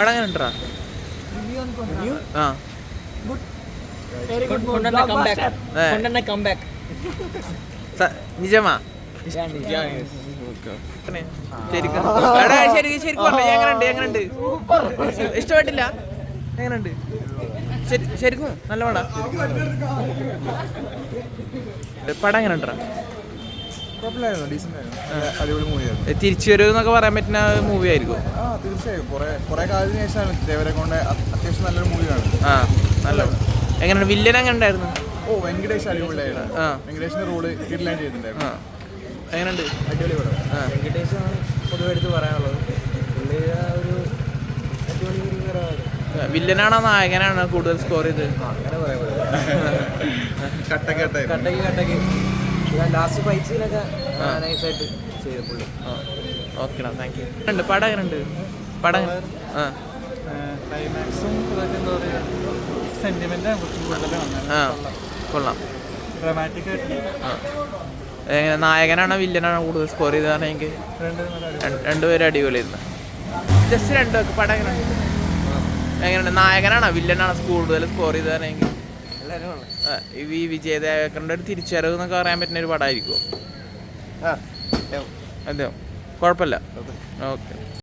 പടം എങ്ങനെ ഉണ്ടാ? നിജമാ? എങ്ങനെയുണ്ട്? ഇഷ്ടപ്പെട്ടില്ല? എങ്ങനെയുണ്ട്? ശരിക്കും നല്ല പടാ. പടം എങ്ങനെ ഉണ്ടാ? തിരിച്ചു വരും എന്നൊക്കെ പറയാൻ പറ്റുന്ന മൂവി ആയിരിക്കും. തീർച്ചയായും കുറെ കാലത്തിന് ശേഷമാണ് ദേവരകൊണ്ട അത്യാവശ്യം നല്ലൊരു മൂവിയാണ്. നല്ല എങ്ങനെയുണ്ട്? വില്ലൻ എങ്ങനെ ഉണ്ടായിരുന്നു? വെങ്കടേഷ് അടിപൊളിയായിരുന്നു. വെങ്കടേഷിന്റെ റോള് കിഡ്ലാൻ ചെയ്തിട്ടുണ്ടായിരുന്നു. എങ്ങനെയുണ്ട്? അടിപൊളി പടം. വെങ്കടേഷാണ് പൊതുവെ എടുത്ത് പറയാനുള്ളത്. പുള്ളി ഒരു അടിപൊളി വില്ലനാണോ നായകനാണോ കൂടുതൽ സ്കോർ ചെയ്ത്? അങ്ങനെ പറയാൻ പറ്റില്ല. കട്ടക്ക് ലാസ്റ്റ് ഫൈറ്റ് സീനൊക്കെ നൈസായിട്ട് ചെയ്തു പുള്ളി. ഓക്കെടാ, താങ്ക് യു. പടം എങ്ങനെയുണ്ട്? പടം ക്ലൈമാക്സും ഇതൊക്കെ എന്താ പറയുക, സെന്റിമെന്റ് കൊള്ളാം. ഡ്രാമാറ്റിക് ആയിട്ട് എങ്ങനെ നായകനാണോ വില്ലനാണോ കൂടുതൽ സ്കോർ ചെയ്തതാണെങ്കിൽ? രണ്ടുപേരും അടിപൊളിയായിരുന്നു. ജസ്റ്റ് രണ്ടുപേർക്ക് പടം എങ്ങനെയുണ്ട്? നായകനാണോ വില്ലനാണോ കൂടുതൽ സ്കോർ ചെയ്തതാണെങ്കിൽ? ഈ വിജയ് ദേവരകൊണ്ട ഒരു തിരിച്ചറിവ് എന്നൊക്കെ പറയാൻ പറ്റുന്ന ഒരു പടമായിരിക്കും. അതെയോ? കുഴപ്പമില്ല. ഓക്കെ.